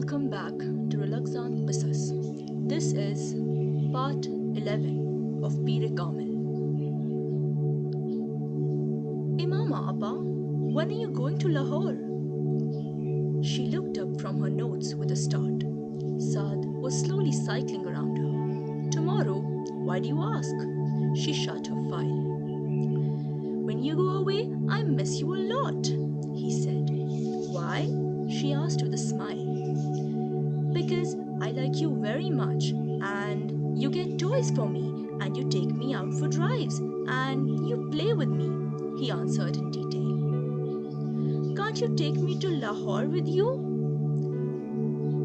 Welcome back to Relaxant Qisas. This is part 11 of Kamil. Imama Appa, when are you going to Lahore? She looked up from her notes with a start. Saad was slowly cycling around her. Tomorrow? Why do you ask? She shut her file. When you go away, I miss you a lot, he said. Why? She asked with a smile. Because I like you very much, and you get toys for me, and you take me out for drives, and you play with me, he answered in detail. Can't you take me to Lahore with you?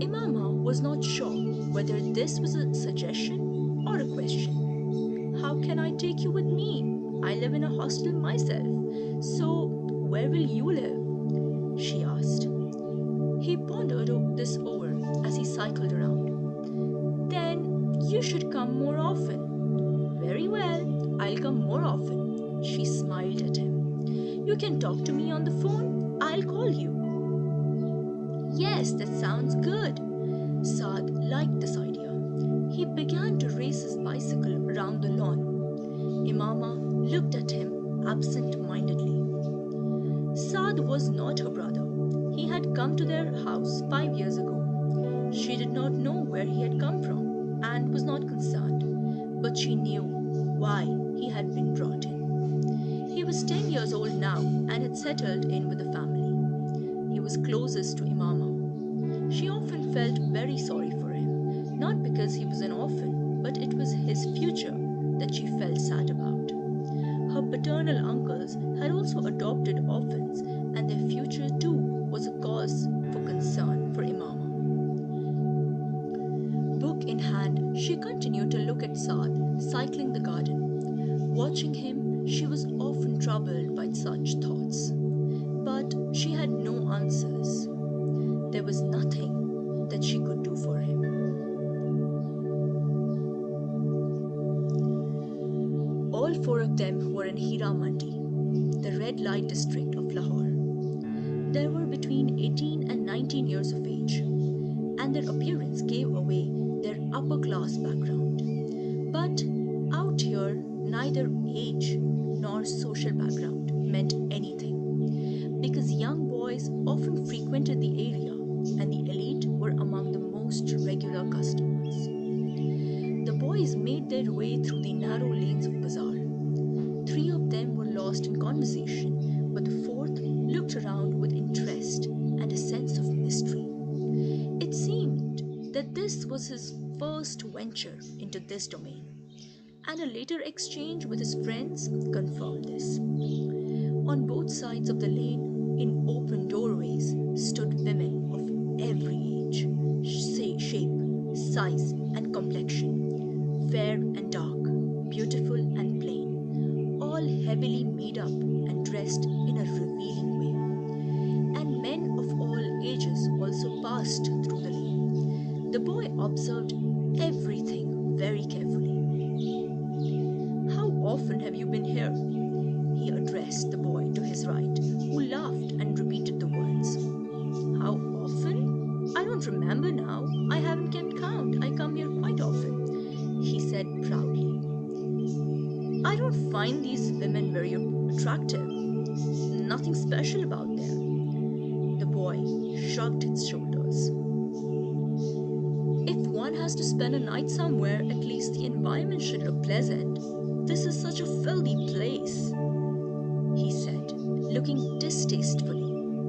Imama was not sure whether this was a suggestion or a question. How can I take you with me? I live in a hostel myself. So, where will you live? She asked. He pondered this over as he cycled around. Then you should come more often. Very well, I'll come more often. She smiled at him. You can talk to me on the phone. I'll call you. Yes, that sounds good. Saad liked this idea. He began to race his bicycle around the lawn. Imama looked at him absent-mindedly. Saad was not her brother. He had come to their house 5 years ago. She did not know where he had come from and was not concerned, but she knew why he had been brought in. He was 10 years old now and had settled in with the family. He was closest to Imama. She often felt very sorry for him, not because he was an orphan, but it was his future that she felt sad about. Her paternal uncles had also adopted orphans, and their future too was a cause for concern for Imama. Book in hand, she continued to look at Saad cycling the garden. Watching him, she was often troubled by such thoughts. But she had no answers. There was nothing that she could do for him. All four of them were in Hira Mandi, the red light district of Lahore. They were between 18 and 19 years of age, and their appearance gave away their upper class background. But out here, neither age nor social background meant anything, because young boys often frequented the area and the elite were among the most regular customers. The boys made their way through the narrow lanes of bazaar. 3 of them were lost in conversation, but the fourth looked around with interest and a sense of mystery. It seemed that this was his first venture into this domain, and a later exchange with his friends confirmed this. On both sides of the lane, in open doorways, stood women of every age, shape, size, and complexion, fair and dark, beautiful and plain, all heavily made up and dressed in a revealing way. And men of all ages also passed through the lane. The boy observed everything very carefully. How often have you been here? He addressed the boy to his right, who laughed and repeated the words. How often? I don't remember now. I haven't kept count. I come here quite often, he said proudly. I don't find these women very attractive. Nothing special about them. The boy shrugged his shoulders. If one has to spend a night somewhere, at least the environment should look pleasant. This is such a filthy place, he said, looking distastefully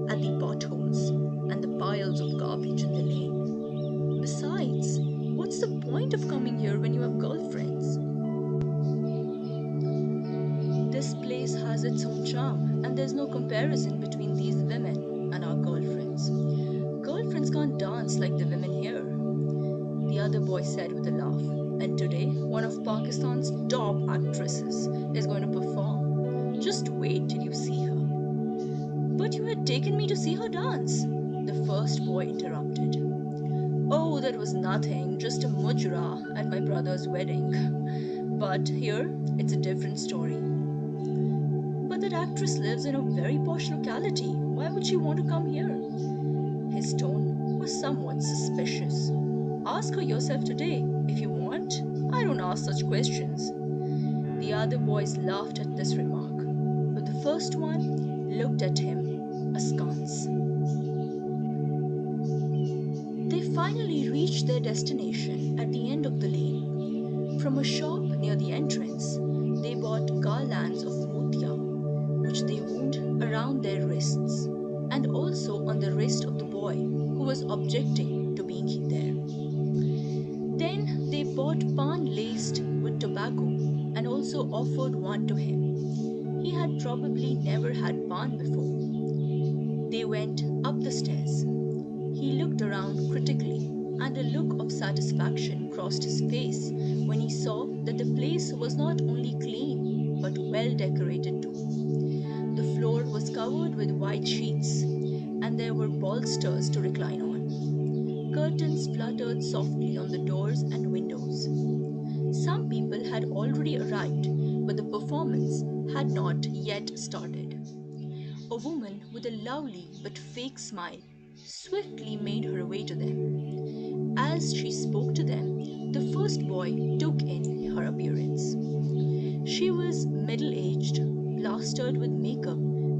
at the potholes and the piles of garbage in the lane. Besides, what's the point of coming here when you have girlfriends? This place has its own charm, and there's no comparison between these women and our girlfriends. Girlfriends can't dance like the women here, the other boy said with a laugh. And today, one of Pakistan's top actresses is going to perform. Just wait till you see her. But you had taken me to see her dance, the first boy interrupted. Oh, that was nothing, just a mujra at my brother's wedding. But here, it's a different story. But that actress lives in a very posh locality. Why would she want to come here? His tone was somewhat suspicious. Ask her yourself today, if you want. I don't ask such questions. The other boys laughed at this remark, but the first one looked at him askance. They finally reached their destination at the end of the lane. From a shop near the entrance, they bought garlands of motia, which they wound around their wrists, and also on the wrist of the boy who was objecting to being there. Then they bought pan laced with tobacco and also offered one to him. He had probably never had pan before. They went up the stairs. He looked around critically, and a look of satisfaction crossed his face when he saw that the place was not only clean but well decorated too. The floor was covered with white sheets, and there were bolsters to recline on. Curtains fluttered softly on the doors and windows. Some people had already arrived, but the performance had not yet started. A woman with a lovely but fake smile swiftly made her way to them. As she spoke to them, the first boy took in her appearance. She was middle-aged, plastered with makeup,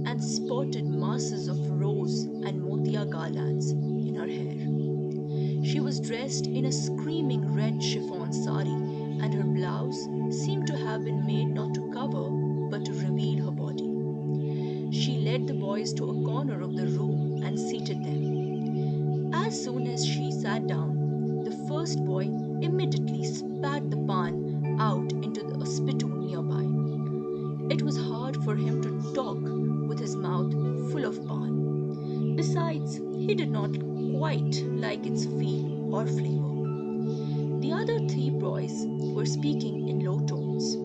and sported masses of rose and motia garlands in her hair. She was dressed in a screaming red chiffon sari, and her blouse seemed to have been made not to cover but to reveal her body. She led the boys to a corner of the room and seated them. As soon as she sat down, the first boy immediately spat the pan out into the spittoon nearby. It was hard for him to talk with his mouth full of pan. Besides, he did not quite like its feel or flavor. The other three boys were speaking in low tones.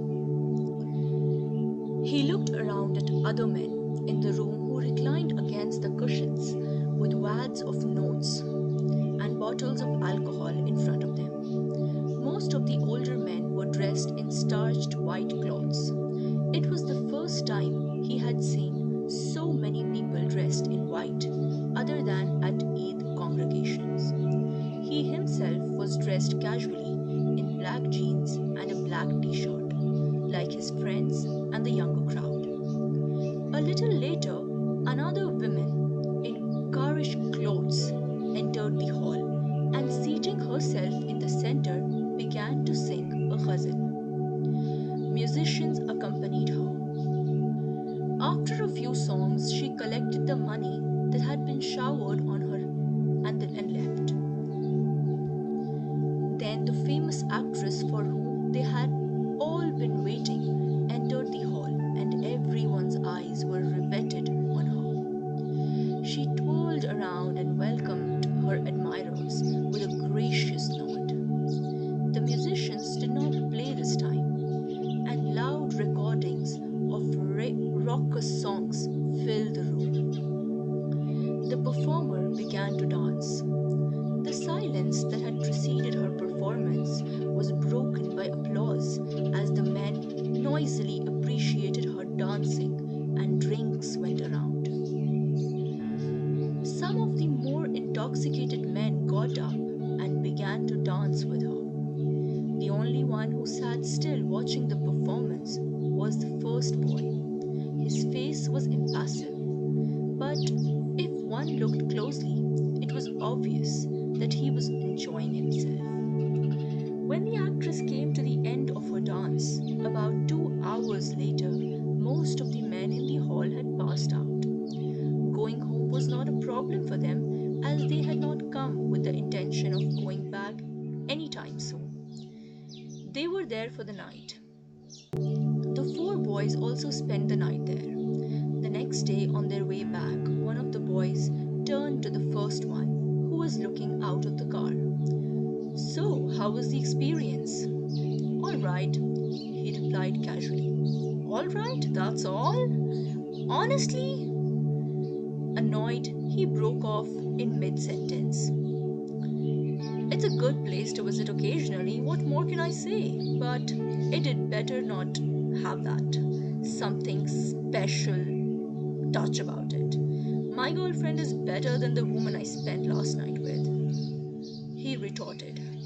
He looked around at other men in the room who reclined against the cushions with wads of notes and bottles of alcohol in front of them. Most of the older men were dressed in starched white cloths. It was the first time he had seen so many people dressed in white other than at Eid congregations. He himself was dressed casually in black jeans and a black t-shirt, like his friends and the younger crowd. A little later, another woman in garish clothes entered the hall and, seating herself in the center, began to sing a ghazal. Musicians accompanied her. After a few songs, she collected the money that had been showered on her and left. Then the famous actress for whom they had all been waiting entered the hall, and everyone's eyes were riveted on her. She twirled around and welcomed her admirers with a gracious nod. The musicians did not play this time, and loud recordings of raucous songs filled the room. The performer began to dance. The silence that had preceded her performance was broken by applause as the men noisily appreciated her dancing and drinks went around. Some of the more intoxicated men got up and began to dance with her. The only one who sat still watching the performance was the first boy. His face was impassive, but if one looked closely, it was obvious that he was enjoying himself. When the actress came to the end of her dance, about 2 hours later, most of the men in the hall had passed out. Going home was not a problem for them, as they had not come with the intention of going back anytime soon. They were there for the night. The 4 boys also spent the night there. The next day, on their way back, one of the boys turned to the first one, who was looking out of the car. "So, how was the experience?" "All right," he replied casually. "All right, that's all? Honestly?" Annoyed, he broke off in mid-sentence. "It's a good place to visit occasionally, what more can I say? But it did better not have that something special touch about it. My girlfriend is better than the woman I spent last night with." spotted.